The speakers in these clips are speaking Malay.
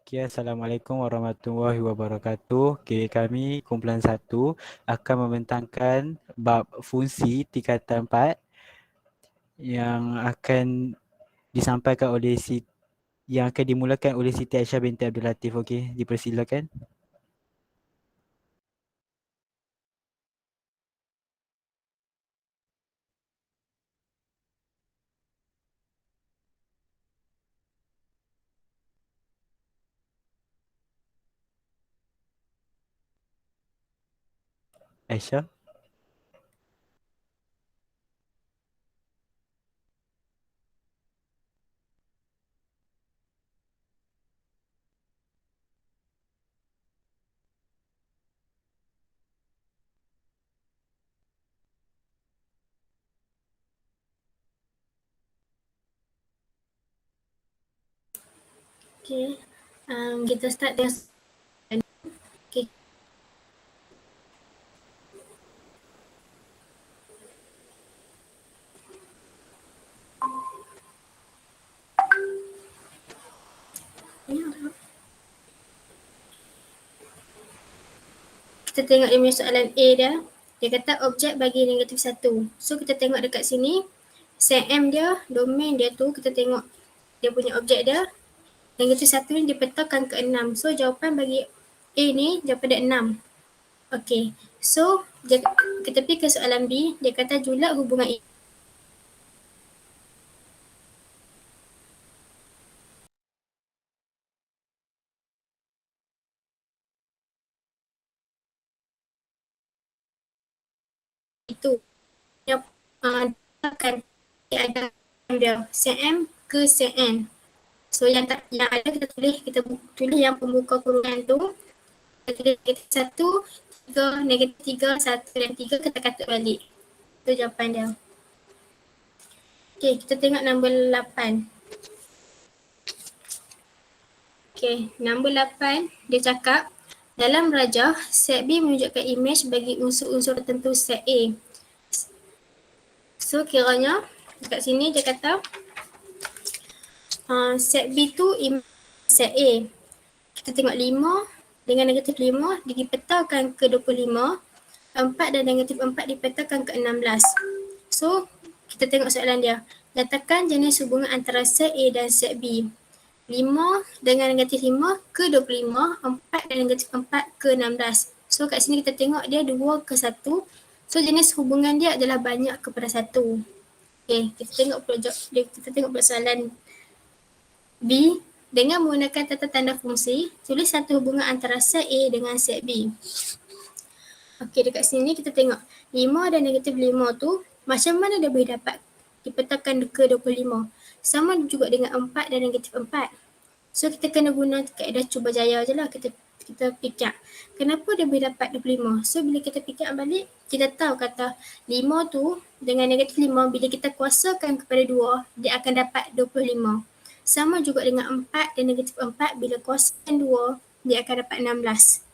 Okay, Assalamualaikum warahmatullahi wabarakatuh. Okay, kami kumpulan 1 akan membentangkan bab fungsi tingkatan 4 yang akan disampaikan oleh yang akan dimulakan oleh Siti Aisyah binti Abdul Latif. Okey, dipersilakan. Aisyah. Okay, kita start dengan okay. Kita tengok dia punya soalan A dia. Dia kata objek bagi negatif 1. So kita tengok dekat sini, set M dia, domain dia tu, kita tengok dia punya objek dia. Negatif 1 ni dipetakan ke 6. So jawapan bagi A ni jawapan dia 6. Okay, so kita pergi ke soalan B. Dia kata julat hubungan itu yang akan ada dia set M ke set N. So yang ada kita tulis yang pembuka kurungan tu, negatif 1, 3, negatif 3, 1 dan 3 kita katuk balik. Itu jawapan dia. Okay, kita tengok nombor 8. Okay, nombor 8 dia cakap dalam rajah set B menunjukkan imej bagi unsur-unsur tertentu set A. So kiranya dekat sini dia kata set B tu imej set A. Kita tengok 5 dengan negatif 5 dipetakan ke 25, 4 dan negatif 4 dipetakan ke 16. So kita tengok soalan dia. Nyatakan jenis hubungan antara set A dan set B. 5 dengan negatif 5 ke 25, 4 dan negatif 4 ke 16. So kat sini kita tengok dia 2 ke 1. So jenis hubungan dia adalah banyak kepada 1. Okay, kita tengok soalan B. Dengan menggunakan tata tanda fungsi, tulis satu hubungan antara set A dengan set B. Okey, dekat sini kita tengok 5 dan negatif 5 tu macam mana dia boleh dapat dipetakan ke 25. Sama juga dengan 4 dan negatif 4. So kita kena guna kaedah cuba jaya je lah. Kita fikir kenapa dia boleh dapat 25. So bila kita fikir balik, kita tahu kata 5 tu dengan negatif 5 bila kita kuasakan kepada 2, dia akan dapat 25. Sama juga dengan 4 dan negatif 4, bila kuasakan 2, dia akan dapat 16.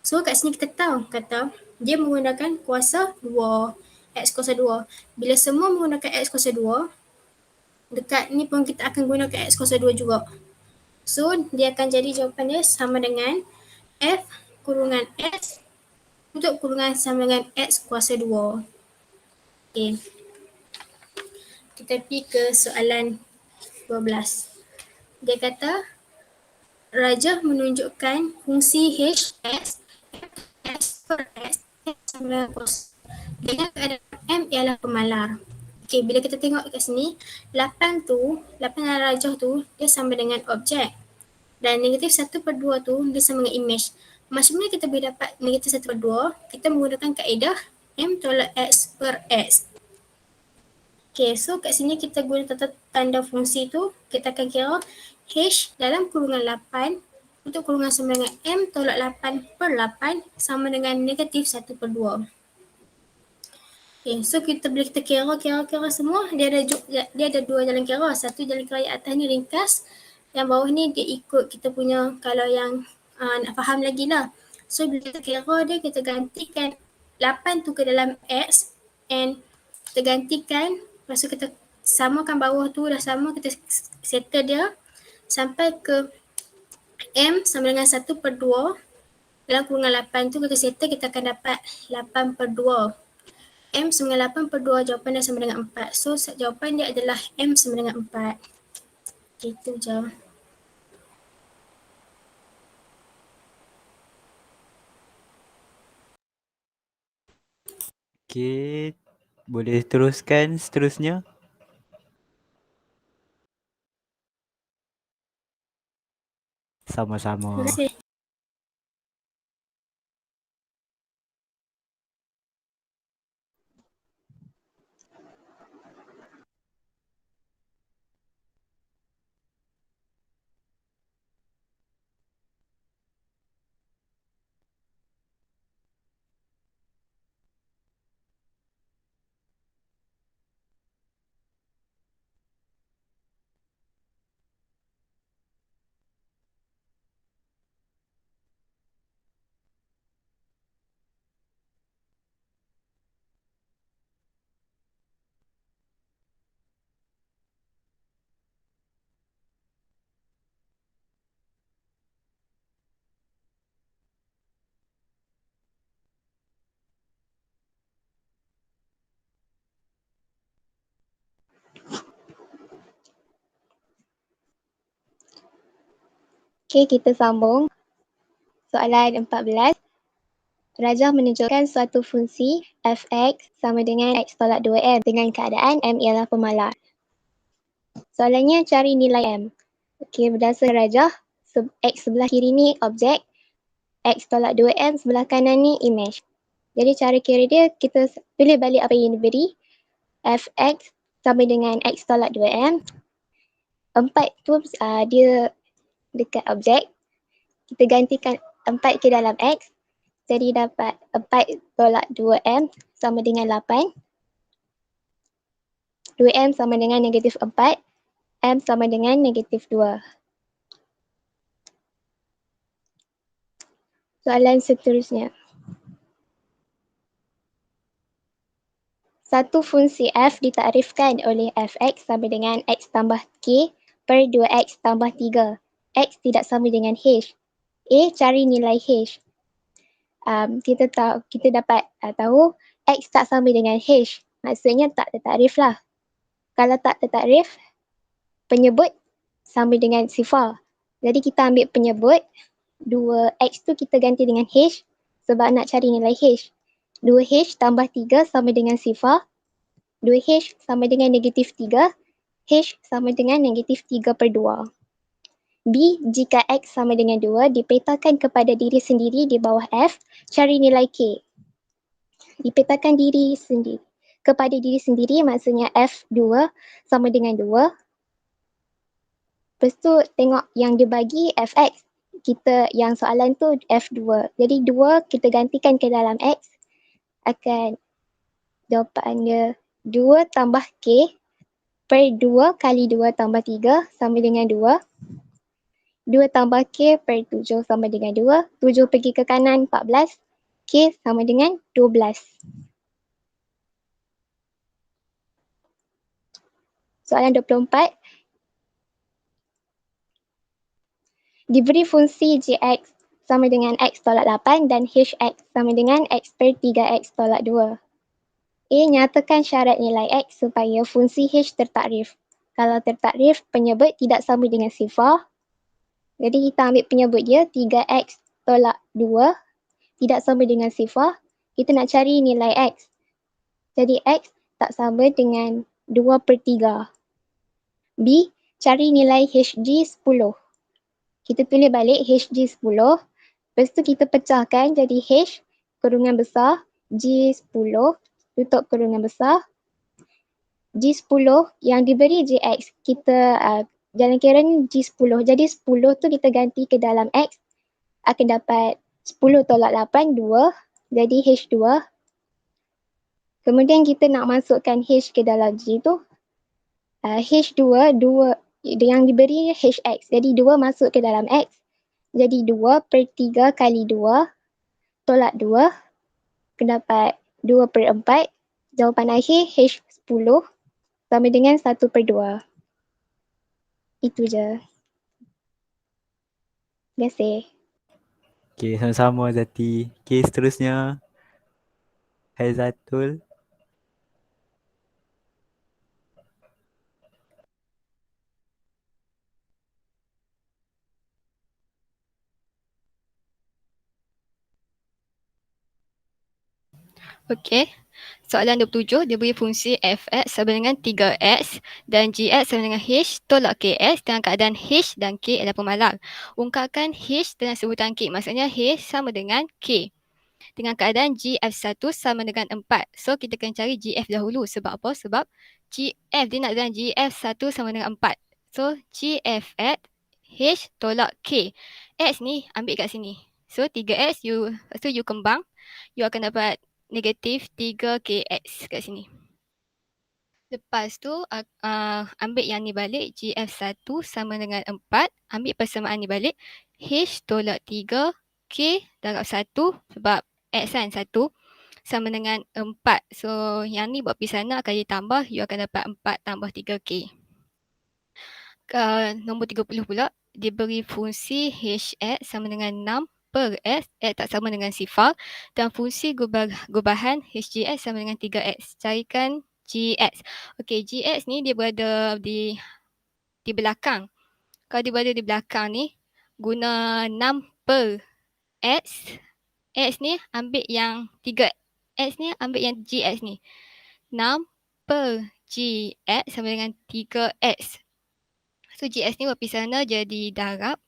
So kat sini kita tahu kata dia menggunakan kuasa 2, X kuasa 2. Bila semua menggunakan X kuasa 2, dekat ni pun kita akan gunakan X kuasa 2 juga. So dia akan jadi jawapan dia sama dengan F kurungan X untuk kurungan sama dengan X kuasa 2. Okay. Kita pergi ke soalan 12. Dia kata rajah menunjukkan fungsi Hs S per S sama dengan kos. Dengan keadaan M ialah pemalar. Okay, bila kita tengok kat sini, 8 dalam rajah tu, dia sama dengan objek. Dan negatif 1 per 2 tu, dia sama dengan imej. Macam mana kita boleh dapat negatif 1 per 2? Kita menggunakan kaedah M tolak X per X. Okay, so kat sini kita guna tanda fungsi tu, kita akan kira H dalam kurungan 8 untuk kurungan sama dengan M tolak 8 per 8 sama dengan negatif 1 per 2. Okay, so bila kita kira semua, dia ada dua jalan kira. Satu jalan kira yang atas ni ringkas, yang bawah ni dia ikut kita punya, kalau yang nak faham lagi lah. So bila kita kira dia, kita gantikan 8 tu ke dalam X and kita gantikan, lepas tu kita samakan bawah tu dah sama, kita settle dia sampai ke M sama dengan 1/2. Dalam kurungan 8 tu kita settle, kita akan dapat 8/2. M sama dengan 8/2, jawapan dia sama dengan 4. So jawapan dia adalah M sama dengan 4. Itu je. Okey, boleh teruskan seterusnya? Sama-sama. Terima kasih. Okey, kita sambung. Soalan 14. Rajah menunjukkan suatu fungsi f(x) sama dengan x tolak 2m dengan keadaan m ialah pemalar. Soalannya cari nilai m. Okey, berdasar rajah, x sebelah kiri ni objek, x tolak 2m sebelah kanan ni image. Jadi cara kira dia, kita pilih balik apa yang diberi. Fx sama dengan x tolak 2m. 4 tu dia dekat objek. Kita gantikan 4 ke dalam x. Jadi dapat 4 tolak 2m sama dengan 8. 2m sama dengan negatif 4. M sama dengan negatif 2. Soalan seterusnya. Satu fungsi f ditakrifkan oleh fx sama dengan x tambah k per 2x tambah 3. X tidak sama dengan h. A, cari nilai h. Kita dapat tahu x tak sama dengan h. Maksudnya tak tertakrif lah. Kalau tak tertakrif, penyebut sama dengan sifar. Jadi kita ambil penyebut, 2x tu kita ganti dengan h sebab nak cari nilai h. 2h tambah 3 sama dengan sifar. 2h sama dengan negatif 3. H sama dengan negatif 3/2. B, jika x sama dengan 2, dipetakan kepada diri sendiri di bawah f, cari nilai k. Dipetakan diri sendiri. Kepada diri sendiri maksudnya f2 sama dengan 2. Lepas tu tengok yang dibagi fx. Kita yang soalan tu f2. Jadi 2 kita gantikan ke dalam x. Akan jawapannya 2 tambah k per 2 kali 2 tambah 3 sama dengan 2. 2 tambah k per 7 sama dengan 2. 7 pergi ke kanan 14. K sama dengan 12. Soalan 24. Diberi fungsi gx sama dengan x tolak 8 dan hx sama dengan x per 3x tolak 2. A, nyatakan syarat nilai x supaya fungsi h tertakrif. Kalau tertakrif, penyebut tidak sama dengan sifar. Jadi kita ambil penyebut dia, 3x tolak 2 tidak sama dengan sifar. Kita nak cari nilai x. Jadi x tak sama dengan 2/3. B, cari nilai hg 10. Kita tulis balik hg 10. Lepas tu kita pecahkan jadi h kurungan besar, g 10 tutup kurungan besar. G10 yang diberi Gx, kita jalan kira ni G10. Jadi 10 tu kita ganti ke dalam X, akan dapat 10 tolak 8, 2. Jadi H2. Kemudian kita nak masukkan H ke dalam G tu. H2, 2 yang diberi Hx. Jadi 2 masuk ke dalam X. Jadi 2/3 kali 2 tolak 2. Dapat 2/4. Jawapan akhir H10 sama dengan 1/2. Itu je. Terima kasih. Okey, sama-sama Zati. Okey, seterusnya Haizatul. Okey. Soalan 27, dia beri fungsi fx sama dengan 3x dan gx sama dengan h tolak kx dengan keadaan h dan k adalah pemalar. Ungkapkan h dengan sebutan k, maksudnya h sama dengan k. Dengan keadaan gf1 sama dengan 4. So, kita akan cari gf dahulu. Sebab apa? Sebab gf dia nak dengan gf1 sama dengan 4. So, gf at h tolak k. X ni ambil kat sini. So, 3x, lepas tu you kembang. You akan dapat negatif 3kx kat sini. Lepas tu ambil yang ni balik, gf1 sama dengan 4, ambil persamaan ni balik, h tolak 3, k darab 1 sebab x kan 1 sama dengan 4. So yang ni buat pergi sana akan ditambah, you akan dapat 4 tambah 3k. Nombor 30 pula, diberi fungsi hx sama dengan 6 per x tak sama dengan sifar dan fungsi gubahan hgx sama dengan 3x. Carikan gx. Okey, gx ni dia berada di belakang. Kalau dia berada di belakang ni, guna 6 per x. X ni ambil yang 3. X ni ambil yang gx ni. 6 per gx sama dengan 3x. So gx ni buat pergi sana jadi darab.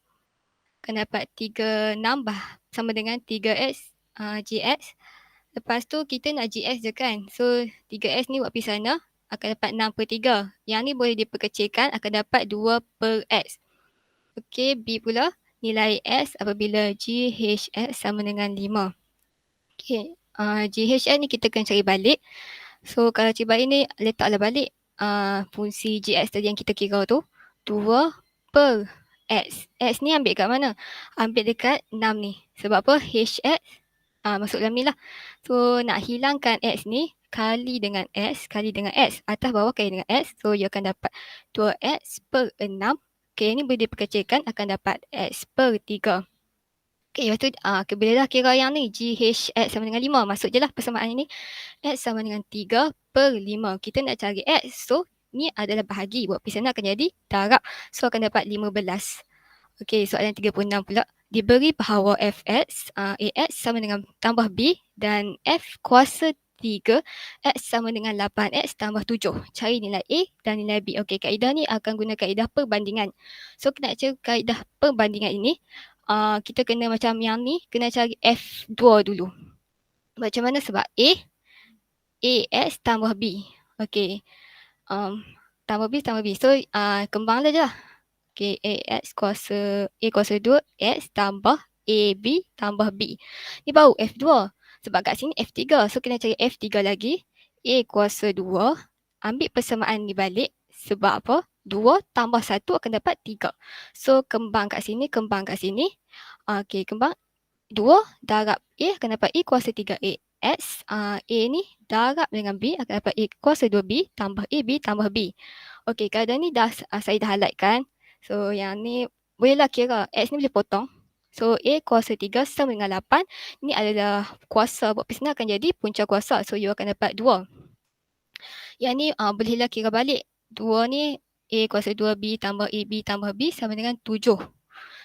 Akan dapat 3 nambah sama dengan 3x gx. Lepas tu kita nak gx je kan. So 3x ni buat pergi sana akan dapat 6 per 3. Yang ni boleh diperkecilkan akan dapat 2 per x. Okey, B pula nilai x apabila GHX sama dengan 5. Okey, GHX ni kita akan cari balik. So kalau cari balik ni letaklah balik fungsi GX tadi yang kita kira tu. 2 per x. X ni ambil kat mana? Ambil dekat 6 ni. Sebab apa? HX masuk dalam ni lah. So nak hilangkan x ni kali dengan x kali dengan x. Atas bawah kali dengan x. So you akan dapat 2x per 6. Okay, ni boleh diperkecilkan akan dapat x per 3. Okay, lepas tu boleh dah kira yang ni. GHX sama dengan 5. Masuk je lah persamaan ini. X sama dengan 3 per 5. Kita nak cari x. So, ni adalah bahagi. Buat persamaan akan jadi darab. So, akan dapat 15. Okay, soalan 36 pula. Diberi bahawa fx, ax sama dengan tambah b dan f kuasa 3, x sama dengan 8x tambah 7. Cari nilai A dan nilai B. Okey, kaedah ni akan guna kaedah perbandingan. So, kita nak cari kaedah perbandingan ini. Kita kena macam yang ni, kena cari F2 dulu. Macam mana? Sebab AX tambah B. Okey. Tambah B. So, kembanglah je lah. Okey, AX kuasa A kuasa 2, X tambah AB tambah B. Ni baru F2. Sebab kat sini F3. So, kena cari F3 lagi. A kuasa 2. Ambil persamaan ni balik. Sebab apa? 2 tambah 1 akan dapat 3. So, kembang kat sini, kembang kat sini. Okey, kembang 2 darab A akan dapat A kuasa 3A. X, A ni darab dengan B akan dapat A kuasa 2B tambah AB tambah B. Okey, keadaan ni dah saya dah highlightkan. So, yang ni bolehlah kira. X ni boleh potong. So, A kuasa 3 sama dengan 8. Ni adalah kuasa. Buat persenang akan jadi punca kuasa. So, you akan dapat 2. Yang ni bolehlah kira balik. 2 ni A kuasa 2B tambah AB tambah B sama dengan 7.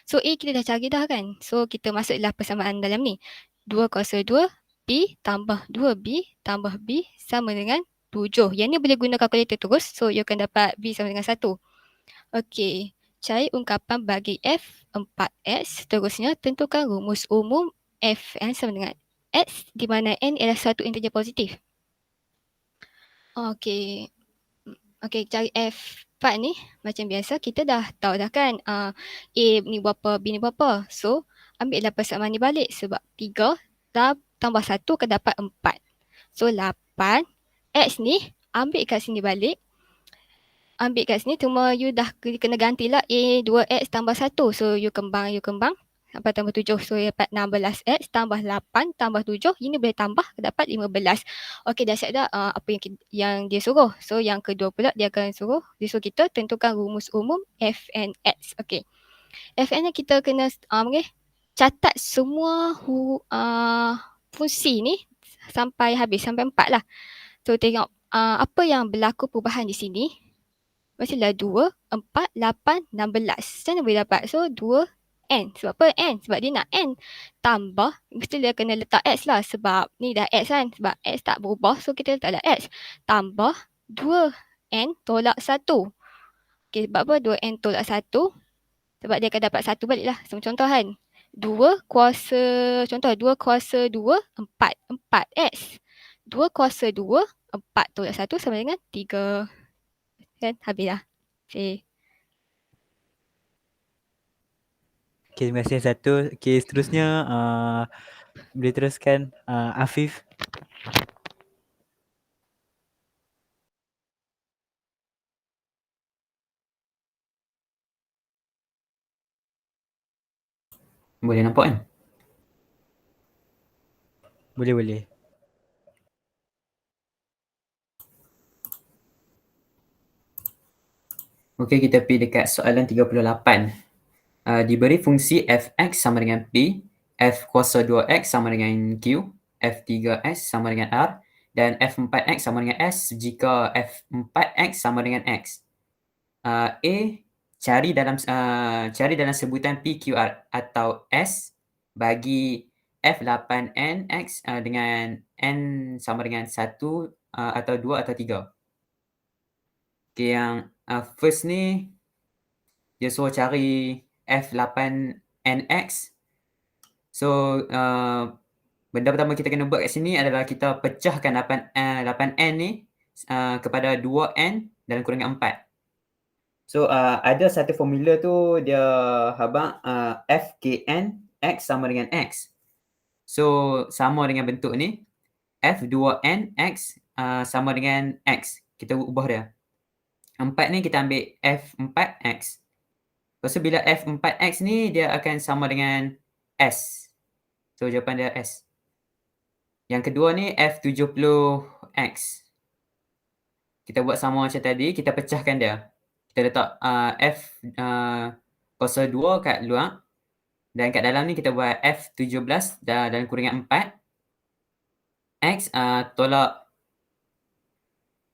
So, A kita dah cari dah kan. So, kita masuklah persamaan dalam ni. 2 kuasa 2, B tambah 2B tambah B sama dengan 7. Yang ni boleh guna kalkulator terus. So, you akan dapat B sama dengan 1. Okey. Cari ungkapan bagi F 4X. Seterusnya, tentukan rumus umum Fn sama dengan X di mana N adalah satu integer positif. Okey. Okey, cari F4 ni macam biasa kita dah tahu dah kan A ni berapa, B ni berapa. So, ambillah persamaan ni balik sebab 3 tambah 1 akan dapat 4. So, 8. X ni ambil kat sini balik. Ambil kat sini cuma you dah kena gantilah A 2X tambah 1. So, you kembang. Sampai tambah 7. So, you dapat 16X tambah 8 tambah 7. Ini boleh tambah, dapat 15. Okey, dah siap dah apa yang dia suruh. So, yang kedua pula dia akan suruh kita tentukan rumus umum Fnx. Okey. Fn ni kita kena catat semua fungsi ni sampai habis, sampai 4 lah. So tengok apa yang berlaku perubahan di sini. Mestilah 2, 4, 8, 16. Macam mana boleh dapat? So 2n. Sebab apa n? Sebab dia nak n tambah. Mesti dia kena letak x lah. Sebab ni dah x kan. Sebab x tak berubah. So kita letaklah x. Tambah 2n tolak 1. Okay, sebab apa 2n tolak 1? Sebab dia akan dapat 1 balik lah. Contoh kan. 2 kuasa, contoh 2 kuasa 2, 4. 4x. 2 kuasa 2, 4 tolak 1 sama dengan 3. Kan? Habis lah. Okay. Okay, terima kasih satu. Okay, seterusnya boleh teruskan Afif. Boleh nampak kan? Boleh. Okey, kita pergi dekat soalan 38. Diberi fungsi fx sama dengan p, f kuasa 2x sama dengan q, f3s sama dengan r, dan f4x sama dengan s jika f4x sama dengan x. A, cari dalam sebutan p, q, r atau s bagi f8nx dengan n sama dengan 1 atau 2 atau 3. Okay, yang first ni dia suruh cari f8nx. So benda pertama kita kena buat kat sini adalah kita pecahkan 8n ni kepada 2n dalam kurungan 4. So ada satu formula tu dia habang fkn x sama dengan x. So sama dengan bentuk ni f2n x sama dengan x. Kita ubah dia. 4 ni kita ambil f4x. Lepas tu bila f4x ni dia akan sama dengan s. So jawapan dia s. Yang kedua ni f70x. Kita buat sama macam tadi, kita pecahkan dia. Kita letak f kuasa 2 kat luar. Dan kat dalam ni kita buat f17 dalam kurungan 4. X tolak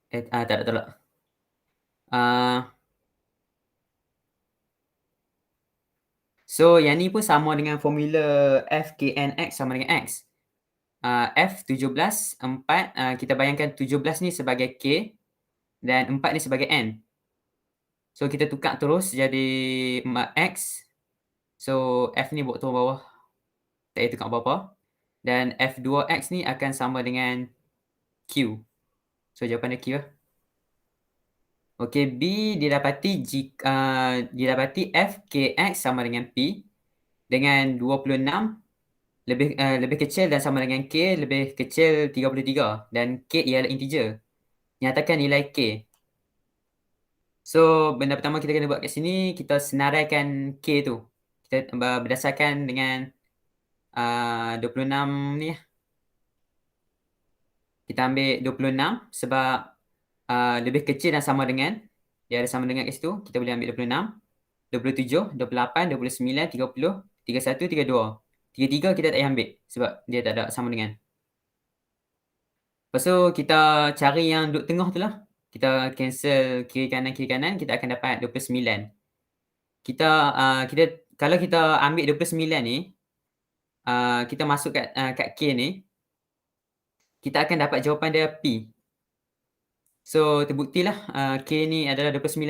tak ada tolak. So yang ni pun sama dengan formula fknx sama dengan x. F17, 4, kita bayangkan 17 ni sebagai k dan 4 ni sebagai n. So kita tukar terus jadi x. So f ni buat turun bawah. Tak payah tukar apa-apa. Dan f2x ni akan sama dengan q. So jawapan dia q lah. Okey, B didapati fkx sama dengan p dengan 26 lebih kecil dan sama dengan k lebih kecil 33 dan k ialah integer. Nyatakan nilai k. So benda pertama kita kena buat kat sini, kita senaraikan k tu. Kita berdasarkan dengan 26 ni. Kita ambil 26 sebab lebih kecil dan sama dengan, dia ada sama dengan kat situ, kita boleh ambil 26, 27, 28, 29, 30, 31, 32. 33 kita tak payah ambil sebab dia tak ada sama dengan. Lepas tu kita cari yang duduk tengah tu lah. Kita cancel kiri kanan, kita akan dapat 29. Kalau kita ambil 29 ni, kita masuk kat K ni, kita akan dapat jawapan dia P. So terbuktilah K ni adalah 29.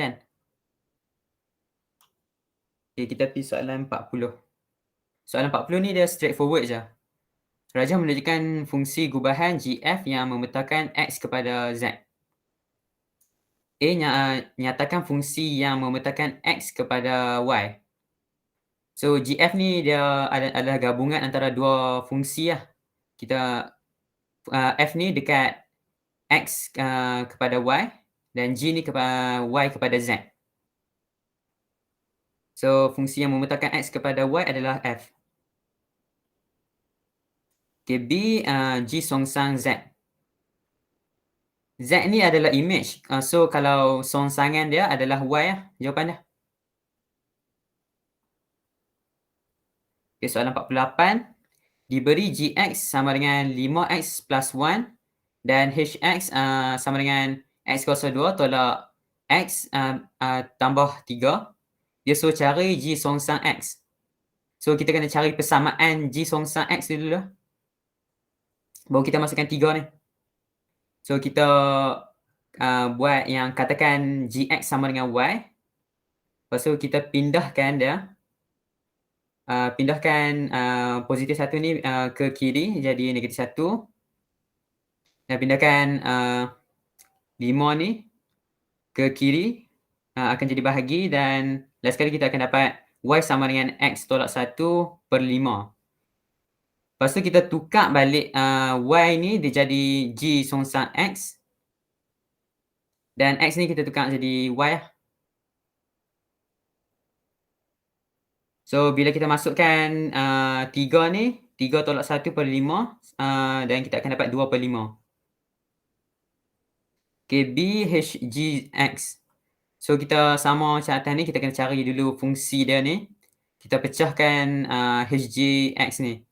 Okay, kita pergi soalan 40. Soalan 40 ni dia straightforward je. Rajah menunjukkan fungsi gubahan GF yang memetakan X kepada Z. A nyatakan fungsi yang memetakan X kepada Y. So GF ni dia adalah gabungan antara dua fungsi lah. Kita F ni dekat X kepada Y dan G ni kepada Y kepada Z. So fungsi yang memetakan X kepada Y adalah F. Okay, B G songsang Z. Z ni adalah image. So kalau songsangan dia adalah Y lah jawapan dia. Okay, soalan 48. Diberi Gx sama dengan 5x plus 1 dan Hx sama dengan x kuasa 2 tolak x tambah 3. Dia suruh cari G songsang x. So kita kena cari persamaan G songsang x dulu lah. Baru kita masukkan 3 ni. So kita buat yang katakan Gx sama dengan y. Lepas tu kita pindahkan dia. Pindahkan positif 1 ni ke kiri jadi negatif 1. Dan pindahkan 5 ni ke kiri akan jadi bahagi dan last sekali kita akan dapat y sama dengan x tolak 1 per 5. Lepas tu kita tukar balik y ni dia jadi G songsang x. Dan x ni kita tukar jadi y lah. So bila kita masukkan 3 ni, 3 tolak 1 per 5 dan kita akan dapat 2 per 5. Okay, B, H, G, X. So kita sama macam atas ni, kita kena cari dulu fungsi dia ni. Kita pecahkan HG, X ni.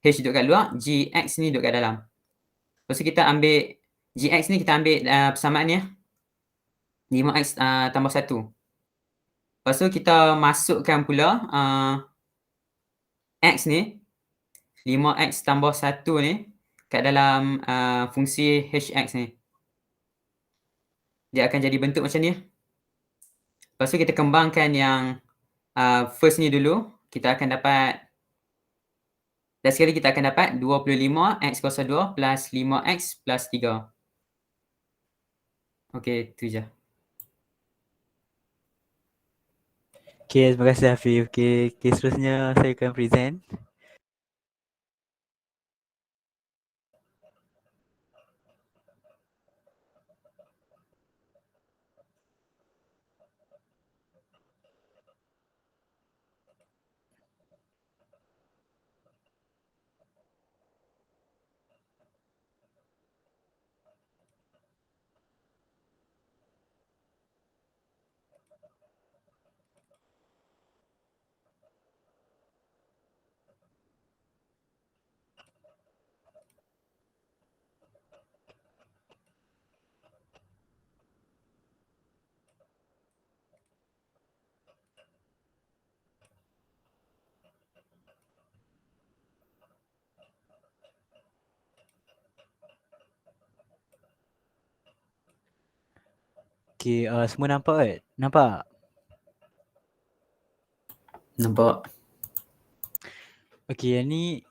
H duduk kat luar, G, X ni duduk kat dalam. Lepas tu kita ambil GX ni, kita ambil persamaan ni 5X tambah 1. Lepas tu kita masukkan pula X ni, 5X tambah 1 ni kat dalam fungsi HX ni. Dia akan jadi bentuk macam ni. Lepas tu kita kembangkan yang first ni dulu. Kita akan dapat, dan sekali kita akan dapat 25 X kuasa 2 plus 5X plus 3. Okey, tu je. Okay, terima kasih Hafif. Okay, seterusnya saya akan present. Okay, semua nampak kan? Nampak? Nampak? Okay, yang ni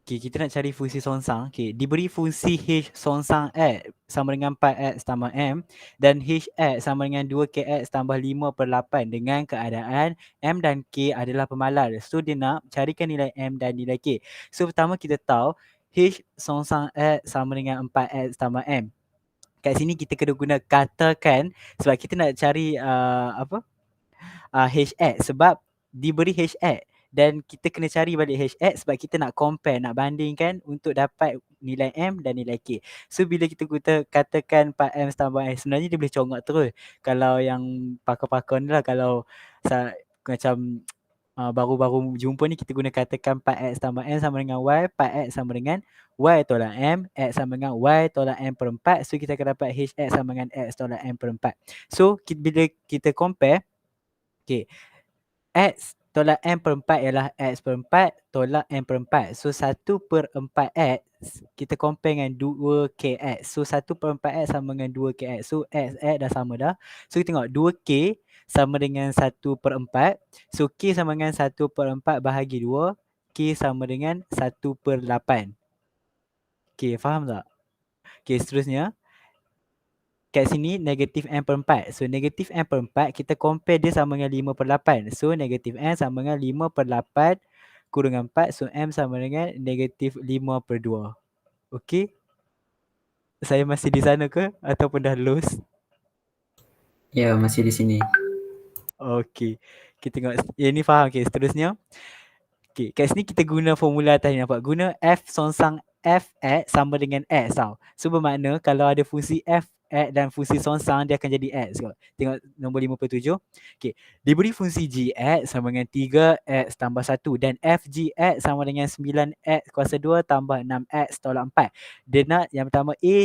kita nak cari fungsi songsang. Okay, diberi fungsi H songsang X sama dengan 4X tambah M dan Hx sama dengan 2Kx tambah 5 per 8 dengan keadaan M dan K adalah pemalar. So, dia nak carikan nilai M dan nilai K. So, pertama kita tahu H songsang X sama dengan 4X tambah M. Kat sini kita kena guna katakan sebab kita nak cari Hx sebab diberi Hx. Dan kita kena cari balik Hx sebab kita nak compare, nak bandingkan untuk dapat nilai M dan nilai K. So bila kita katakan 4M tambah M, sebenarnya dia boleh congak terus. Kalau yang pakar-pakar ni lah, kalau macam baru-baru jumpa ni, kita guna katakan 4X tambah M sama dengan Y, 4X sama dengan Y tolak M, X sama dengan Y tolak M per 4. So kita akan dapat Hx sama dengan X tolak M per 4. So bila kita compare, okay, X tolak M per 4 ialah X per 4 tolak M per 4. So 1 per 4X kita compare dengan 2KX. So 1 per 4X sama dengan 2KX. So X dah sama dah. So kita tengok 2K sama dengan 1 per 4. So K sama dengan 1 per 4 bahagi 2. K sama dengan 1 per 8. Okay, faham tak? Okay, seterusnya. Kat sini negatif M per 4. So negatif M per 4 kita compare dia sama dengan 5 per 8. So negatif M sama dengan 5 per 8 kurungan 4. So M sama dengan negatif 5 per 2. Okay. Saya masih di sana ke? Ataupun dah lulus? Ya, masih di sini. Okay. Kita tengok. Yang ni faham. Okay, seterusnya. Okay, kat sini kita guna formula atas ni, nampak? Guna F songsang Fx sama dengan X tau. So bermakna kalau ada fungsi Fx X dan fungsi songsang dia akan jadi X. Tengok nombor 57. Okey, diberi fungsi Gx sama dengan 3X tambah 1 dan Fgx sama dengan 9X kuasa 2 tambah 6X tolak 4. Dia nak yang pertama A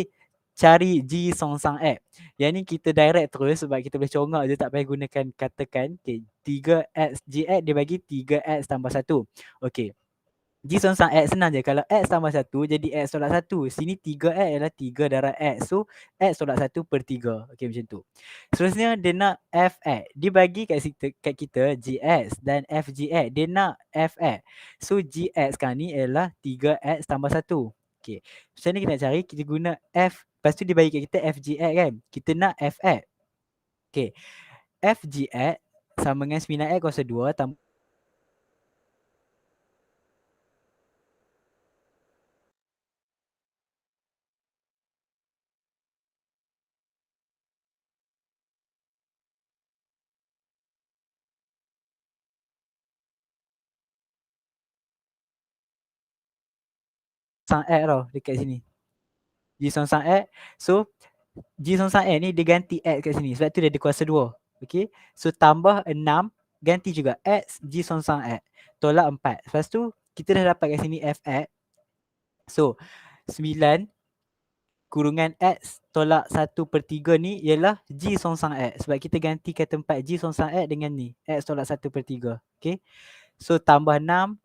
cari G songsang X. Yang ni kita direct terus sebab kita boleh congak je, tak payah gunakan katakan. Okey, 3X Gx dia bagi 3X tambah 1. Okey. G songsang X senang je. Kalau X tambah 1 jadi X tolak 1. Sini 3X ialah 3 darab X. So X tolak 1 per 3. Okey, macam tu. Seterusnya dia nak Fx. Dia bagi kat kita Gx dan Fgx. Dia nak Fx. So Gx sekarang ni ialah 3X tambah 1. Okey. Macam mana kita nak cari? Kita guna F. Lepas tu dia bagi kat kita Fgx kan. Kita nak Fx. Okey. Fgx sama dengan 9X kuasa 2 tambah songsang X tau dekat sini. G songsang X. So G songsang X ni dia ganti X kat sini. Sebab tu dia ada kuasa 2. Okay. So tambah 6 ganti juga X G songsang X. Tolak 4. Lepas tu kita dah dapat kat sini Fx. So 9 kurungan X tolak 1 per 3 ni ialah G songsang X. Sebab kita gantikan tempat G songsang X dengan ni. X tolak 1 per 3. Okay. So tambah 6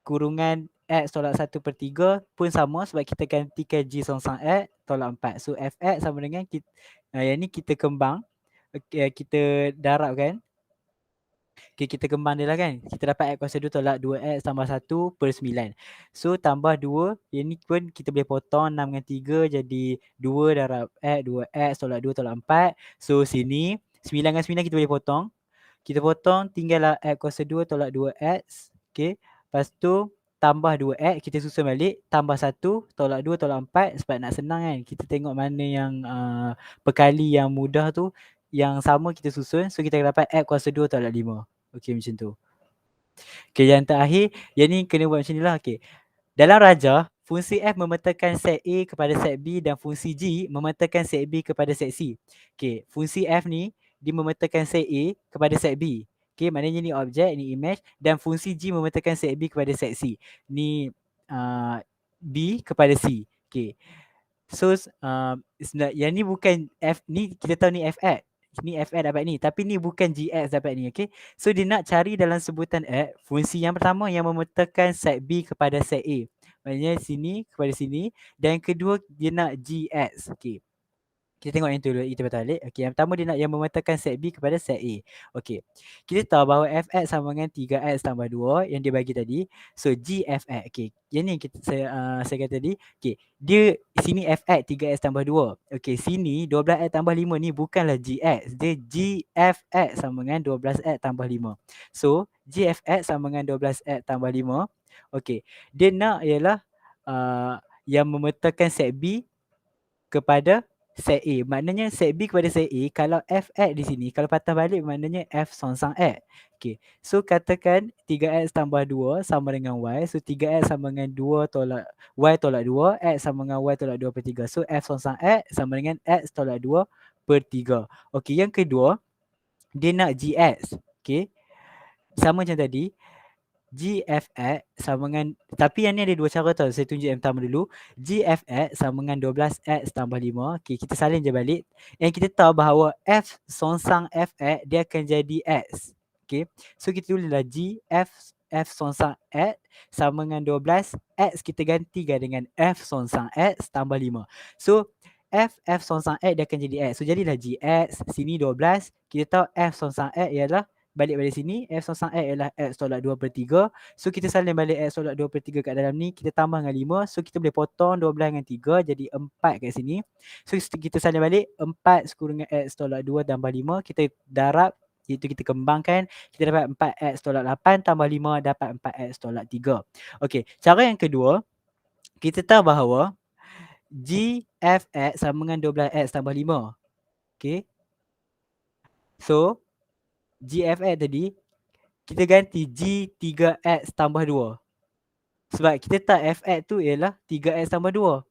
kurungan X tolak 1 per 3 pun sama sebab kita gantikan G songsang X tolak 4. So Fx sama dengan kita, yang ni kita kembang. Kita darabkan. Okay, kita kembang dia lah kan. Kita dapat X kuasa 2 tolak 2X tambah 1 per 9. So tambah 2. Yang ni pun kita boleh potong 6 dengan 3 jadi 2 darab X 2X tolak 2 tolak 4. So sini 9 dengan 9 kita boleh potong. Kita potong tinggallah X kuasa 2 tolak 2X. Okay. Lepas tu tambah 2X, kita susun balik. Tambah 1 tolak 2 tolak 4 sebab nak senang kan. Kita tengok mana yang perkali yang mudah tu. Yang sama kita susun. So kita dapat X kuasa 2 tolak 5. Okay, macam tu. Okay, yang terakhir. Yang ni kena buat macam ni lah. Okay. Dalam rajah, fungsi F memetakan set A kepada set B dan fungsi G memetakan set B kepada set C. Okay, fungsi F ni dia memetakan set A kepada set B. Okay, maknanya ni objek, ni image dan fungsi G memetakan set B kepada set C. Ni B kepada C. Okay. So, yang ni bukan F, ni kita tahu ni Fx. Ni Fx dapat ni. Tapi ni bukan Gx dapat ni. Okay. So, dia nak cari dalam sebutan X, fungsi yang pertama yang memetakan set B kepada set A. Maknanya sini kepada sini. Dan yang kedua, dia nak Gx. Okay. Kita tengok yang tu dulu, kita batal balik. Okey, yang pertama dia nak yang memetakan set B kepada set A. Okey. Kita tahu bahawa Fx sama dengan 3x tambah 2 yang dia bagi tadi. So Gfx. Okey. Yang ni kita saya kata tadi. Okey. Dia sini Fx 3x tambah 2. Okey, sini 12x tambah 5 ni bukanlah Gx. Dia Gfx sama dengan 12x tambah 5. So Gfx sama dengan 12x tambah 5. Okey. Dia nak ialah yang memetakan set B kepada set A. Maknanya set B kepada set A, kalau Fx di sini, kalau patah balik maknanya F songsang X. Okay. So katakan 3x tambah 2 sama dengan Y. So 3x sama dengan 2 tolak Y tolak 2. X sama dengan Y tolak 2 per 3. So F songsang X sama dengan X tolak 2 per 3. Okay. Yang kedua, dia nak Gx. Okay. Sama macam tadi. Gfx sama dengan, tapi yang ni ada dua cara tau. Saya tunjuk yang pertama dulu. Gfx sama dengan 12x tambah 5. Okay, kita salin je balik. And kita tahu bahawa F songsang Fx dia akan jadi X. Okay, so kita tulislah F songsang X sama dengan 12. X kita gantikan dengan F songsang X tambah 5. So F songsang X dia akan jadi X. So jadilah Gx. Sini 12. Kita tahu F songsang X ialah, balik sini, F songsang X ialah X tolak 2 per 3. So kita salin balik X tolak 2 per 3 kat dalam ni. Kita tambah dengan 5. So kita boleh potong 12 dengan 3. Jadi 4 kat sini. So kita salin balik 4 sekurang X tolak 2 tambah 5. Kita darab. Iaitu kita kembangkan. Kita dapat 4X tolak 8 tambah 5. Dapat 4X tolak 3. Okey. Cara yang kedua. Kita tahu bahawa Gfx sama dengan 12X tambah 5. Okey. So Gfx tadi, kita ganti G3x tambah 2. Sebab kita tak Fx tu ialah 3x tambah 2.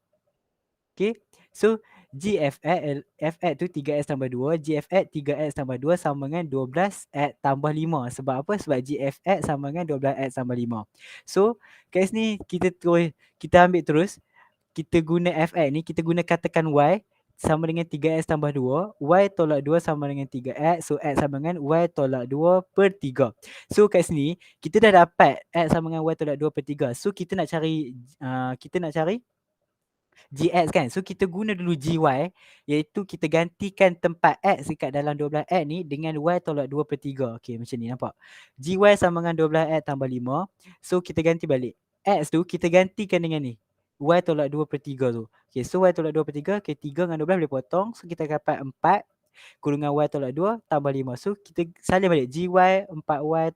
Okay. So Fx tu 3x tambah 2, Gfx 3x tambah 2 sama dengan 12x tambah 5. Sebab apa? Sebab Gfx sama dengan 12x tambah 5. So kat sini kita ambil terus, kita guna Fx ni, kita guna katakan Y sama dengan 3x tambah 2, Y tolak 2 sama dengan 3x, so X sama dengan Y tolak 2 per 3. So kat sini, kita dah dapat X sama dengan Y tolak 2 per 3. So kita nak cari Gx kan. So kita guna dulu Gy, iaitu kita gantikan tempat X dekat dalam 12x ni dengan Y tolak 2 per 3. Okay, macam ni nampak. Gy sama dengan 12x tambah 5. So kita ganti balik. X tu kita gantikan dengan ni. Y tolak 2 per 3 tu. Okay, so Y tolak 2 per 3. Okay, 3 dengan 12 boleh potong. So kita dapat 4 kurungan Y tolak 2 tambah 5. So kita salin balik. Gy 4Y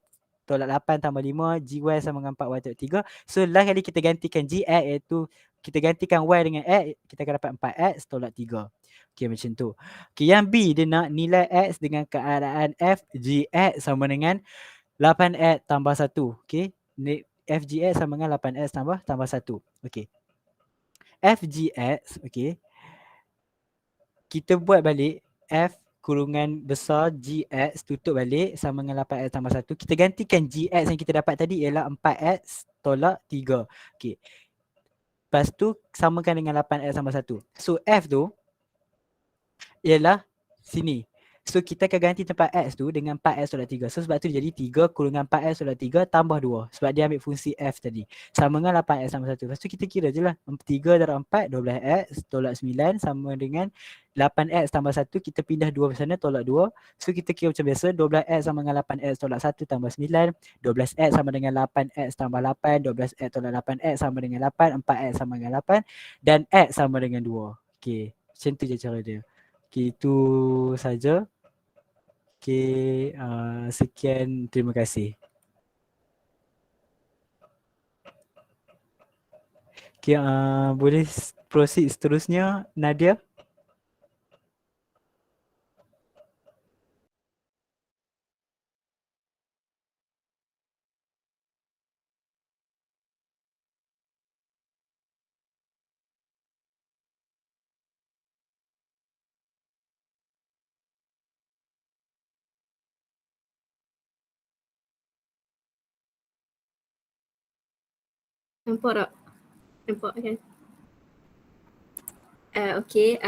tolak 8 tambah 5. Gy sama dengan 4Y tolak 3. So last kali kita gantikan Gx iaitu kita gantikan Y dengan X, kita akan dapat 4X tolak 3. Okay, macam tu. Okay, yang B dia nak nilai X dengan keadaan F Gx sama dengan 8X tambah 1. Okay, F Gx sama dengan 8X tambah 1. Okay. F Gx, okay. Kita buat balik F kurungan besar Gx tutup balik sama dengan 8X tambah 1. Kita gantikan Gx yang kita dapat tadi ialah 4X tolak 3. Okay. Lepas tu samakan dengan 8X tambah 1. So F tu ialah sini. So kita akan ganti tempat X tu dengan 4X tolak 3. So sebab tu jadi 3 kurungan 4X tolak 3 tambah 2. Sebab dia ambil fungsi F tadi. Sama dengan 8X tambah 1. Lepas tu kita kira je lah. 3 darab 4, 12X tolak 9 sama dengan 8X tambah 1. Kita pindah 2 ke sana tolak 2. So kita kira macam biasa. 12X sama dengan 8X tolak 1 tambah 9. 12X sama dengan 8X tambah 8. 12X tolak 8X sama dengan 8. 4X sama dengan 8. Dan X sama dengan 2. Okay. Macam tu je cara dia. Okay, itu saja. Okay, sekian. Terima kasih. Okay, boleh proceed seterusnya, Nadia? Nampak tak? Nampak kan? Okay.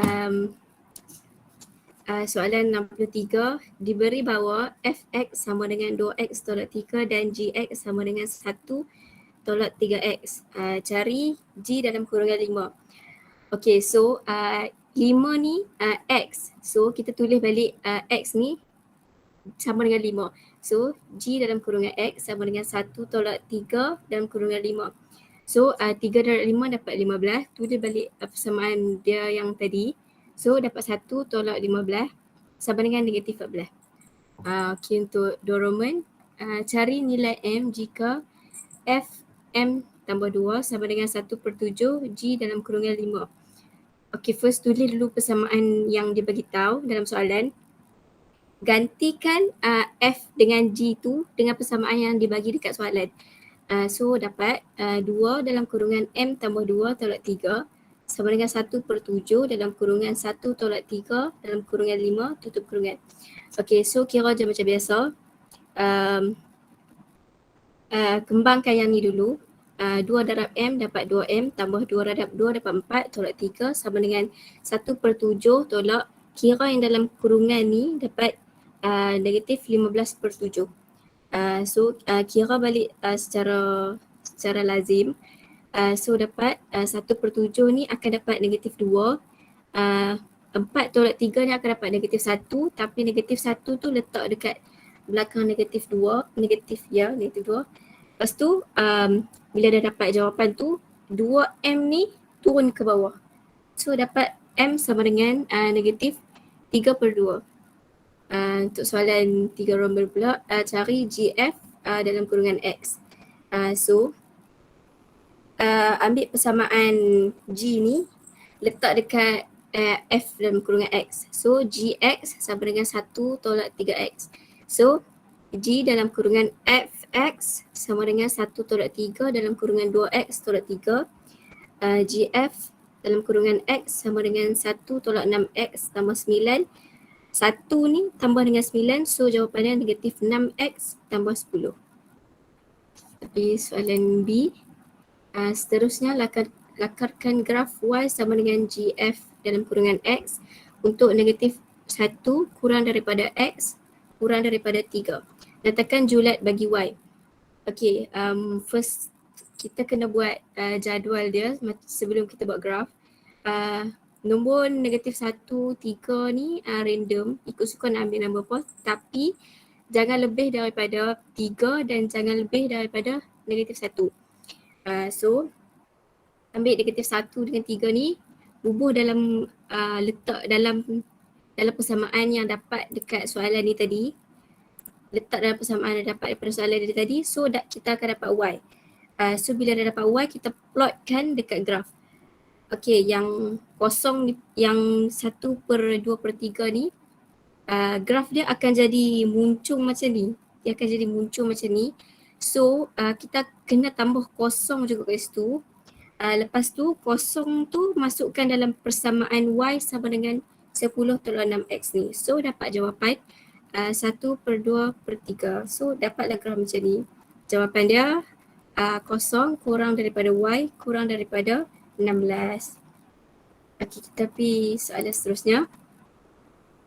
Soalan 63. Diberi bahawa Fx sama dengan 2x tolak 3 dan Gx sama dengan 1 tolak 3x. Cari G dalam kurungan 5. Okay, so 5 ni x. So kita tulis balik x ni sama dengan 5. So G dalam kurungan x sama dengan 1 tolak 3 dalam kurungan 5. So 3 darab 5 dapat 15. Tulis balik persamaan dia yang tadi. So dapat 1 tolak 15 sama dengan negatif 14. Okay, untuk dorongan cari nilai M jika Fm tambah 2 sama dengan 1/7 G dalam kurungan 5. Okay, first tulis dulu persamaan yang dia bagi tahu dalam soalan. Gantikan F dengan G tu dengan persamaan yang dibagi dekat soalan. So dapat 2 dalam kurungan M tambah 2 tolak 3 sama dengan 1/7 dalam kurungan 1 tolak 3 dalam kurungan 5 tutup kurungan. Okay, so kira je macam biasa. Kembangkan yang ni dulu. 2 darab M dapat 2M tambah 2 darab 2 dapat 4 tolak 3 sama dengan 1/7 tolak kira yang dalam kurungan ni dapat negatif 15/7. So kira balik secara lazim. So dapat 1/7 ni akan dapat negatif 2. 4 tolak 3 ni akan dapat negatif 1, tapi negatif 1 tu letak dekat belakang negatif 2, negatif 2. Lepas tu bila dah dapat jawapan tu, 2M ni turun ke bawah. So dapat M sama dengan negatif 3/2. Untuk soalan 3 nombor pula, cari GF dalam kurungan X. So ambil persamaan G ni, letak dekat F dalam kurungan X. So Gx sama dengan 1 tolak 3x. So G dalam kurungan Fx sama dengan 1 tolak 3 dalam kurungan 2x tolak 3. GF dalam kurungan X sama dengan 1 tolak 6X tambah 9. 1 ni tambah dengan 9, so jawapannya negatif 6X tambah 10. Tapi soalan B, seterusnya lakarkan graf Y sama dengan GF dalam kurungan X untuk negatif 1 kurang daripada X kurang daripada 3. Nyatakan julat bagi Y. Okay, first kita kena buat jadual dia sebelum kita buat graf. Nombor negatif 1, 3 ni random, ikut suka nak ambil nombor apa, tapi jangan lebih daripada 3 dan jangan lebih daripada negatif 1. So ambil negatif 1 dengan 3 ni, bubuh dalam letak dalam persamaan yang dapat dekat soalan ni tadi. Letak dalam persamaan yang dapat daripada soalan ni tadi, so kita akan dapat Y. So bila dah dapat Y, kita plotkan dekat graf. Okay, yang kosong, yang 1/2/3 ni, graf dia akan jadi muncung macam ni. Dia akan jadi muncung macam ni. So kita kena tambah kosong juga kat situ. Lepas tu kosong tu masukkan dalam persamaan Y sama dengan 10 tolak 6X ni. So dapat jawapan 1/2/3. So dapatlah graf macam ni. Jawapan dia kosong kurang daripada Y kurang daripada 16. Okay, kita pergi soalan seterusnya.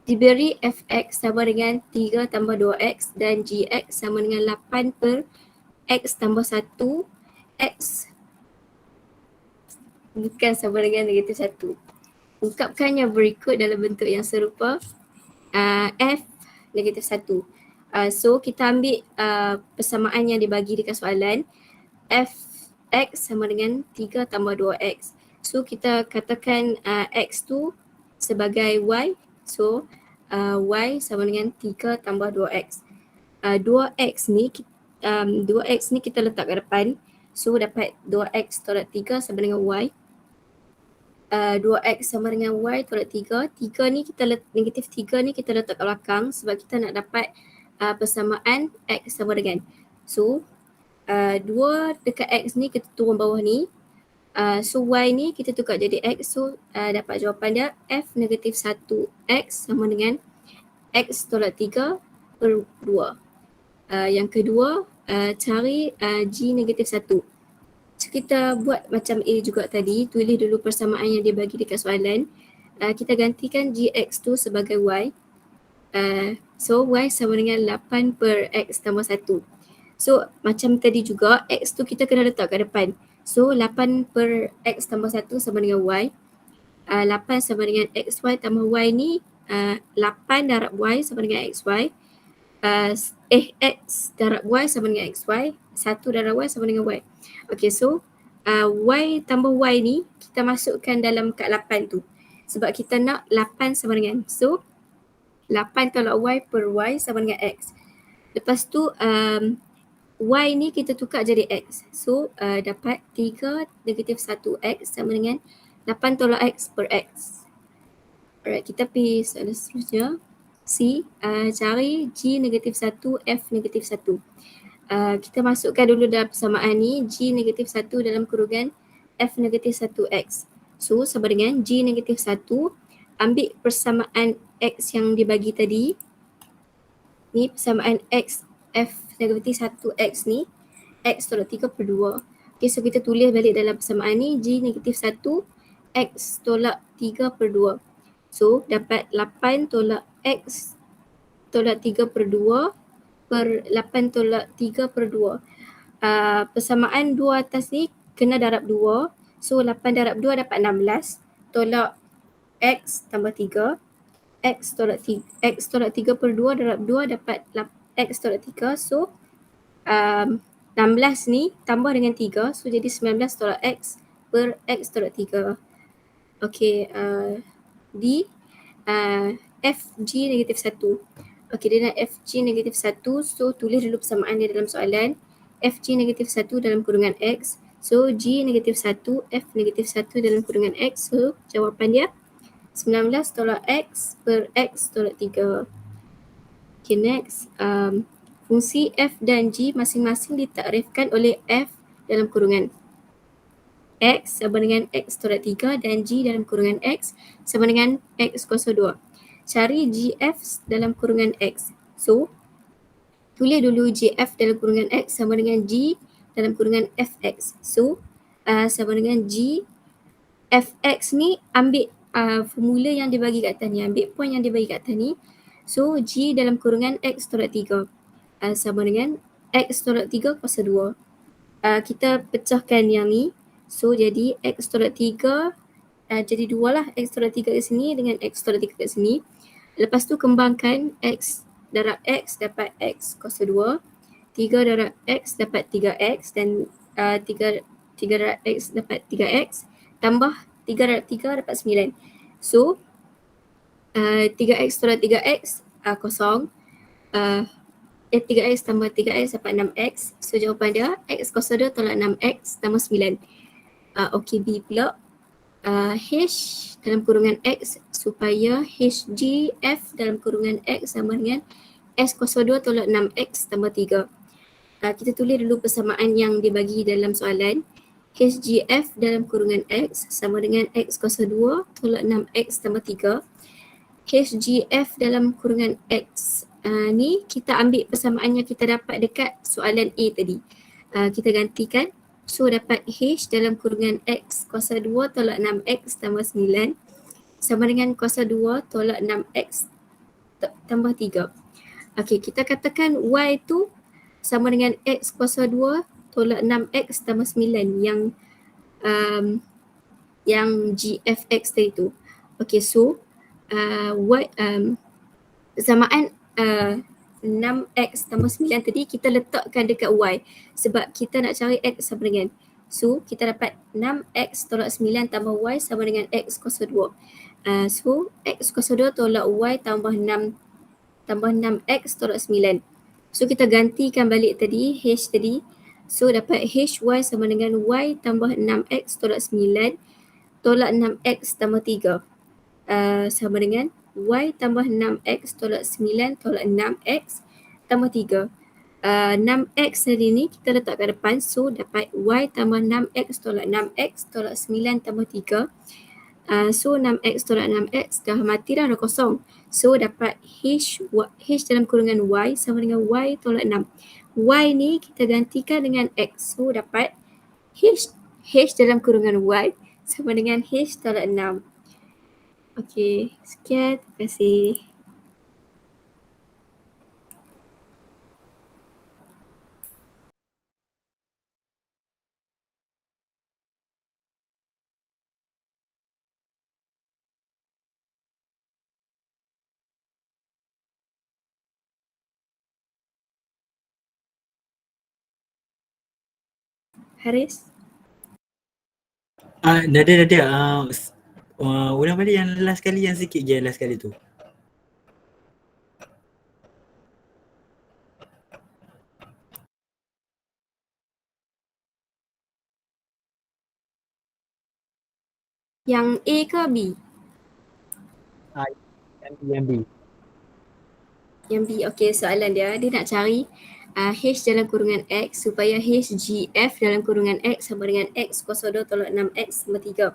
Diberi fx sama dengan 3 tambah 2x dan gx sama dengan 8/x tambah 1, x bukan sama dengan negatif 1. Ungkapkan yang berikut dalam bentuk yang serupa. F negatif 1. So kita ambil persamaan yang dibagi dekat soalan. Fx sama dengan 3 tambah 2x. So kita katakan x tu sebagai y. So y sama dengan 3 tambah 2x. 2x ni kita letak ke depan. So dapat 2x tolak 3 sama dengan y. 2x sama dengan y tolak 3. 3 ni negatif 3 ni kita letak ke belakang sebab kita nak dapat persamaan x sama dengan. So 2 dekat x ni kita turun bawah ni. So y ni kita tukar jadi x. So dapat jawapan dia f negatif 1x sama dengan x tolak 3/2. Yang kedua, cari g negatif 1. So kita buat macam A juga tadi, tulis dulu persamaan yang dia bagi dekat soalan. Kita gantikan gx tu sebagai y. So y sama dengan 8/x tambah 1. So macam tadi juga, x tu kita kena letak kat depan. So 8/x tambah 1 sama dengan y. 8 sama dengan xy tambah y ni 8 darab y sama dengan xy. X darab y sama dengan xy. 1 darab y sama dengan y. Okay, so y tambah y ni kita masukkan dalam kat 8 tu. Sebab kita nak 8 sama dengan. So 8 tolak y per y sama dengan x. Lepas tu y ni kita tukar jadi x. So dapat 3 negatif 1x sama dengan 8 tolak x per x. Alright, kita pergi soalan seterusnya. C, cari g negatif 1, f negatif 1. Kita masukkan dulu dalam persamaan ni g negatif 1 dalam kurungan f negatif 1x. So sama dengan g negatif 1, ambil persamaan x yang dibagi tadi. Ni persamaan x f negatif 1x ni, x tolak 3/2. Okay, so kita tulis balik dalam persamaan ni g negatif 1 x tolak 3/2. So dapat 8 tolak x tolak 3/2 per 8 tolak 3/2. Persamaan 2 atas ni kena darab 2. So 8 darab 2 dapat 16 tolak x tambah 3. X tolak 3/2 darab 2 dapat x tolak 3. So 16 ni tambah dengan 3. So jadi 19 tolak x per x tolak 3. Okay, D, fg negatif 1. Okay, dia nak fg negatif 1. So tulis dulu persamaan dia dalam soalan. Fg negatif 1 dalam kurungan x. So g negatif 1, f negatif 1 dalam kurungan x. So jawapan dia 19 tolak x per x tolak 3. Okay, next. Fungsi f dan g masing-masing ditakrifkan oleh f dalam kurungan. X sama dengan X tolak 3 dan G dalam kurungan X sama dengan X kuasa 2. Cari GF dalam kurungan X. So, tulis dulu GF dalam kurungan X sama dengan G dalam kurungan FX. So, sama dengan G FX ni ambil formula yang dibagi kat atas ni, ambil point yang dibagi kat atas ni. So, G dalam kurungan X tolak 3 sama dengan X tolak 3 kuasa 2. Kita pecahkan yang ni. So, jadi X tolak 3 jadi 2 lah. X tolak 3 kat sini dengan X tolak 3 kat sini. Lepas tu kembangkan X darab X dapat X kuasa 2. 3 darab X dapat 3X dan 3 darab X dapat 3X. Tambah 3 darab 3 dapat 9. So, 3X tolak 3X kosong. 3X tambah 3X dapat 6X. So, jawapan dia X kuasa 2 tolak 6X tambah 9. Okey, B pula. H dalam kurungan X supaya HGF dalam kurungan X sama dengan S kuasa 2 tolak 6X tambah 3. Kita tulis dulu persamaan yang dibagi dalam soalan. HGF dalam kurungan X sama dengan X kuasa 2 tolak 6X tambah 3. HGF dalam kurungan X ni kita ambil persamaan yang kita dapat dekat soalan A tadi. Kita gantikan. So dapat H dalam kurungan X kuasa 2 tolak 6X tambah 9 sama dengan kuasa 2 tolak 6X tambah 3. Okey, kita katakan Y tu sama dengan X kuasa 2 tolak 6X tambah 9 yang GFX tadi tu. Okey, so Y persamaan 6X tambah 9 tadi kita letakkan dekat Y sebab kita nak cari X sama dengan. So, kita dapat 6X tolak 9 tambah Y sama dengan X kuasa 2. So, X kuasa 2 tolak Y tambah 6X tolak 9. So, kita gantikan balik tadi, H tadi. So, dapat HY sama dengan Y tambah 6X tolak 9 tolak 6X tambah 3. Sama dengan Y tambah 6X tolak 9 tolak 6X tambah 3. 6X tadi ni kita letak kat depan. So dapat Y tambah 6X tolak 6X tolak 9 tambah 3. So 6X tolak 6X dah mati dah kosong. So dapat H dalam kurungan Y sama dengan Y tolak 6. Y ni kita gantikan dengan X. So dapat H dalam kurungan Y sama dengan H tolak 6. Okey, sekian. Terima kasih. Haris? Nadia. Ulang balik yang last kali, yang sikit je last kali tu. Yang A ke B? Yang B. Yang B, okey, soalan dia nak cari H dalam kurungan X supaya HGF dalam kurungan X sama dengan X kuasa 2 tolak 6X tambah 3.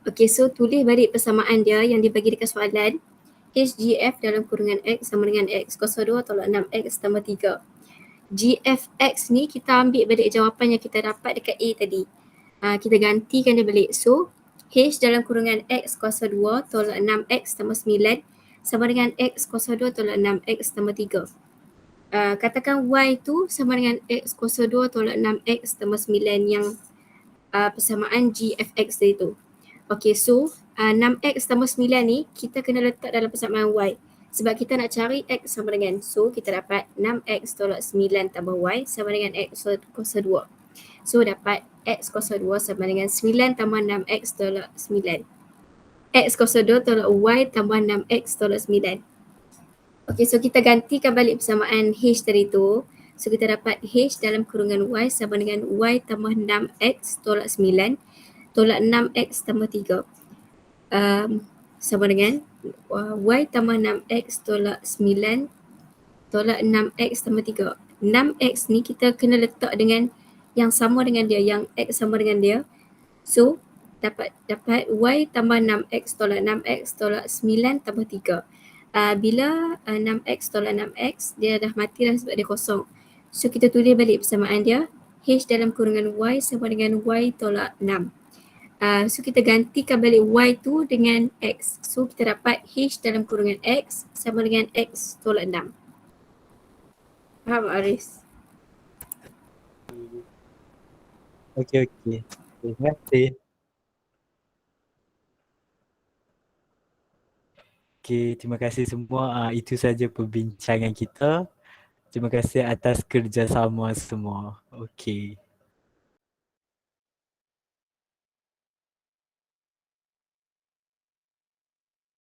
Okey, so tulis balik persamaan dia yang dibagi dekat soalan. HGF dalam kurungan X sama dengan X kuasa 2 tolak 6X tambah 3. GFX ni kita ambil balik jawapan yang kita dapat dekat A tadi. Kita gantikan dia balik. So, H dalam kurungan X kuasa 2 tolak 6X tambah 9 sama dengan X kuasa 2 tolak 6X tambah 3. Katakan Y tu sama dengan X kuasa 2 tolak 6X tambah 9 yang persamaan GFX tadi tu. Okay, so 6X tambah 9 ni kita kena letak dalam persamaan Y sebab kita nak cari X sama dengan. So, kita dapat 6X tolak 9 tambah Y sama dengan X kuasa 2. So, dapat X kuasa 2 sama dengan 9 tambah 6X tolak 9. X kuasa 2 tolak Y tambah 6X tolak 9. Okay, so kita gantikan balik persamaan H tadi tu. So kita dapat H dalam kurungan Y sama dengan Y tambah 6X tolak 9 tolak 6X tambah 3. Sama dengan Y tambah 6X tolak 9 tolak 6X tambah 3. 6X ni kita kena letak dengan yang sama dengan dia, yang X sama dengan dia. So dapat y tambah 6x tolak 6x tolak 9 tambah 3. Bila 6x tolak 6x, dia dah mati dah sebab dia kosong. So kita tulis balik persamaan dia, h dalam kurungan y sama dengan y tolak 6. So kita gantikan balik y tu dengan x. So kita dapat h dalam kurungan x sama dengan x tolak 6. Faham Aris? Okey. Terima kasih. Okey, terima kasih semua. Itu saja perbincangan kita. Terima kasih atas kerjasama semua. Okey.